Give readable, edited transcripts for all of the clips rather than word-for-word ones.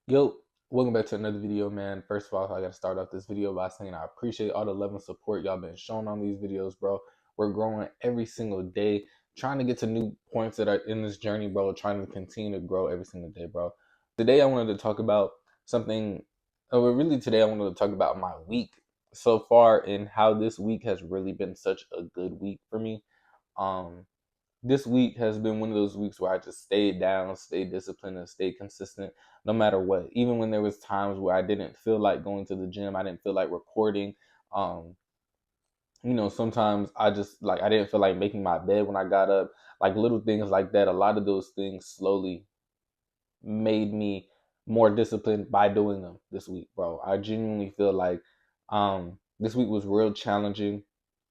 Yo, welcome back to another video, man. First of all, I gotta start off this video by saying I appreciate all the love and support y'all been showing on these videos, bro. We're growing every single day, trying to get to new points that are in this journey, bro. Trying to continue to grow every single day, bro. Today, I wanted to talk about something. Really, today I wanted to talk about my week so far and how this week has really been such a good week for me. Um, this week has been one of those weeks where I just stayed down, stayed disciplined, and stayed consistent no matter what. Even when there was times where I didn't feel like going to the gym, I didn't feel like recording. Um, sometimes I didn't feel like making my bed when I got up. Like little things like that. A lot of those things slowly made me more disciplined by doing them this week, bro. I genuinely feel like this week was real challenging,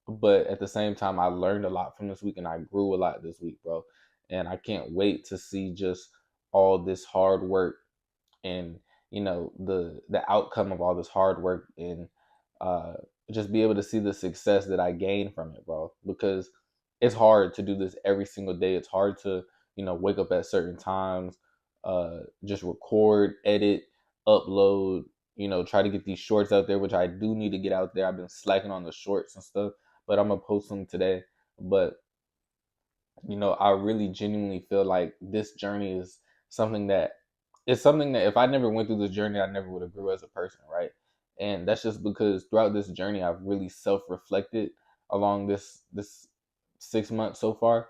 but at the same time, I learned a lot from this week and I grew a lot this week, bro. And I can't wait to see just all this hard work and the outcome of all this hard work and uh just be able to see the success that I gained from it, bro. Because it's hard to do this every single day. It's hard to wake up at certain times, just record, edit, upload, try to get these shorts out there, which I do need to get out there. I've been slacking on the shorts and stuff, but I'm gonna post them today. But I really genuinely feel like this journey is something that something that if I never went through this journey, I never would have grew as a person, right? And that's just because throughout this journey, I've really self-reflected along this 6 months so far.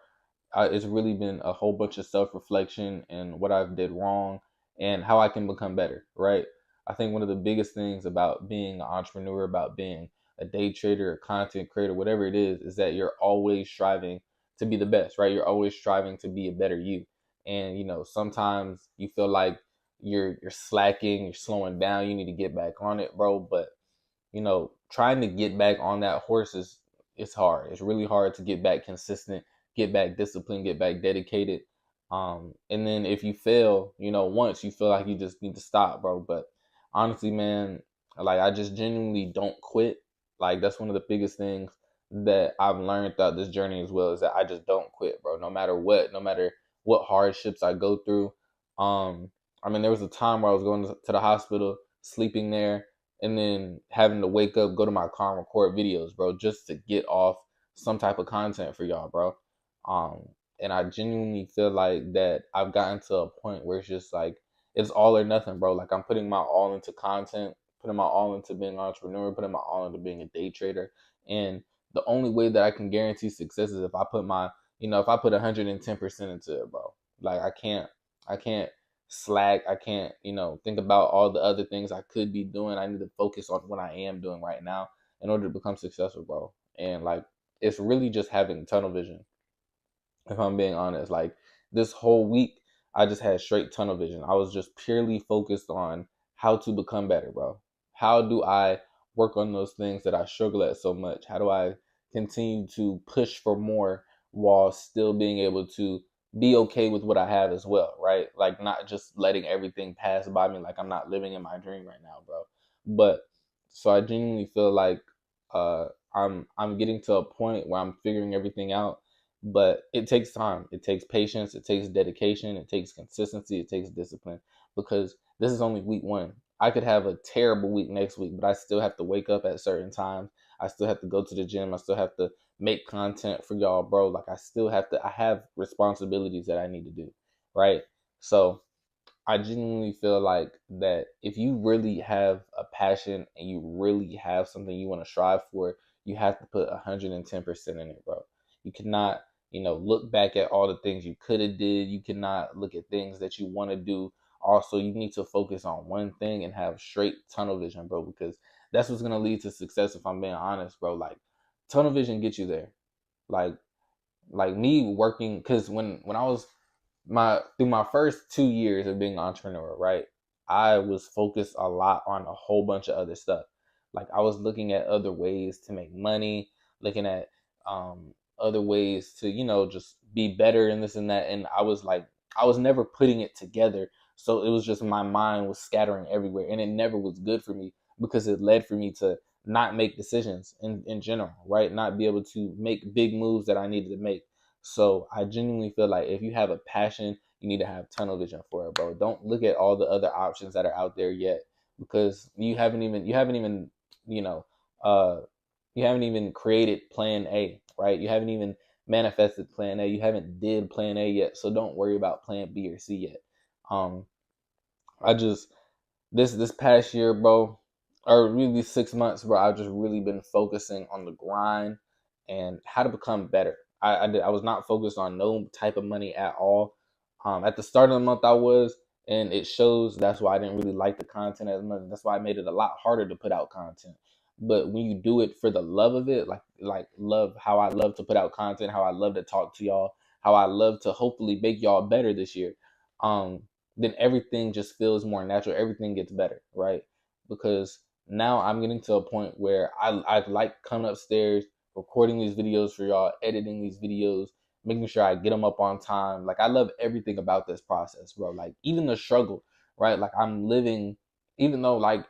It's really been a whole bunch of self-reflection and what I've did wrong and how I can become better, right? I think one of the biggest things about being an entrepreneur, about being a day trader, a content creator, whatever it is that you're always striving to be the best, right? You're always striving to be a better you. And sometimes you feel like you're slacking, you're slowing down, you need to get back on it, bro. But trying to get back on that horse is it's hard. It's really hard to get back consistent, get back disciplined, get back dedicated. And then if you fail, once you feel like you just need to stop, bro. But honestly, man, like I just genuinely don't quit. Like that's one of the biggest things that I've learned throughout this journey as well is that I just don't quit, bro. No matter what hardships I go through. Um, I mean, there was a time where I was going to the hospital, sleeping there, and then having to wake up, go to my car and record videos, bro, just to get off some type of content for y'all, bro. Um, and I genuinely feel like that I've gotten to a point where it's just like it's all or nothing, bro. Like I'm putting my all into content, putting my all into being an entrepreneur, putting my all into being a day trader, and the only way that I can guarantee success is if I put if I put 110% into it, bro. Like I can't slack. I can't, think about all the other things I could be doing. I need to focus on what I am doing right now in order to become successful, bro. And like, it's really just having tunnel vision. If I'm being honest, like this whole week, I just had straight tunnel vision. I was just purely focused on how to become better, bro. How do I work on those things that I struggle at so much? How do I continue to push for more while still being able to be okay with what I have as well, right? Like not just letting everything pass by me like I'm not living in my dream right now, bro. But so I genuinely feel like I'm getting to a point where I'm figuring everything out, but it takes time. It takes patience. It takes dedication. It takes consistency. It takes discipline because this is only week one. I could have a terrible week next week, but I still have to wake up at certain times. I still have to go to the gym. I still have to make content for y'all, bro. Like I have responsibilities that I need to do, right? So I genuinely feel like that if you really have a passion and you really have something you want to strive for, you have to put 110% in it, bro. You cannot, look back at all the things you could have did. You cannot look at things that you want to do. Also, you need to focus on one thing and have straight tunnel vision, bro, because that's what's gonna lead to success. If I'm being honest, bro, like tunnel vision gets you there. Like like me working, because when I was my through my first 2 years of being an entrepreneur, right? I was focused a lot on a whole bunch of other stuff. Like I was looking at other ways to make money, looking at other ways to, just be better in this and that. And I was never putting it together. So it was just my mind was scattering everywhere. And it never was good for me because it led for me to not make decisions in general, right? Not be able to make big moves that I needed to make. So I genuinely feel like if you have a passion, you need to have tunnel vision for it, bro. Don't look at all the other options that are out there yet, because you know, uh you haven't even created plan A, right? You haven't even manifested plan A. You haven't did plan A yet. So don't worry about plan B or C yet. Um I just this past year, bro, or really 6 months, bro, I've just really been focusing on the grind and how to become better. I was not focused on no type of money at all. At the start of the month, I was, and it shows. That's why I didn't really like the content as much. That's why I made it a lot harder to put out content. But when you do it for the love of it, like love how I love to put out content, how I love to talk to y'all, how I love to hopefully make y'all better this year. Um, then everything just feels more natural. Everything gets better, right? Because now I'm getting to a point where I like coming upstairs, recording these videos for y'all, editing these videos, making sure I get them up on time. Like I love everything about this process, bro. Like even the struggle, right? Like I'm living, even though like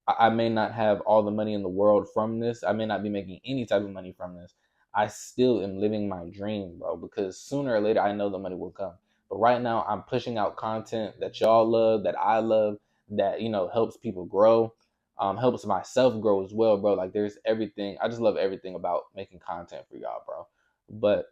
I may not have all the money in the world from this. I may not be making any type of money from this. I still am living my dream, bro, because sooner or later I know the money will come. But right now I'm pushing out content that y'all love, that I love, that, helps people grow, helps myself grow as well, bro. Like there's everything. I just love everything about making content for y'all, bro. But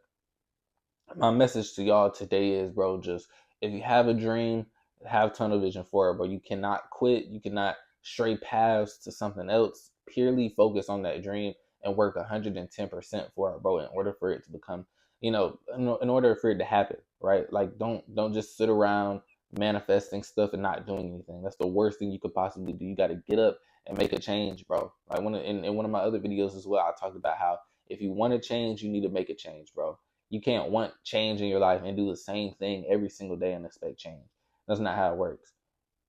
my message to y'all today is, bro, just if you have a dream, have tunnel vision for it, bro. You cannot quit. You cannot stray paths to something else. Purely focus on that dream and work 110% for it, bro, in order for it to become, in order for it to happen, right? Like don't just sit around manifesting stuff and not doing anything. That's the worst thing you could possibly do. You got to get up and make a change, bro. Like in one of my other videos as well, I talked about how if you want to change, you need to make a change, bro. You can't want change in your life and do the same thing every single day and expect change. That's not how it works.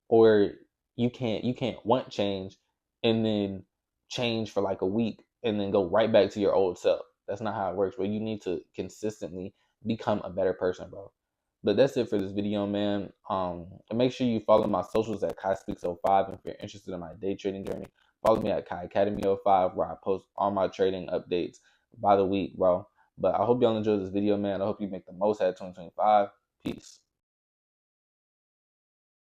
Or you can't want change and then change for like a week and then go right back to your old self. That's not how it works, bro. You need to consistently become a better person, bro. But that's it for this video, man. And make sure you follow my socials at KaiSpeaks05 if you're interested in my day trading journey. Follow me at Kai Academy 05 where I post all my trading updates by the week, bro. But I hope y'all enjoyed this video, man. I hope you make the most out of 2025. Peace.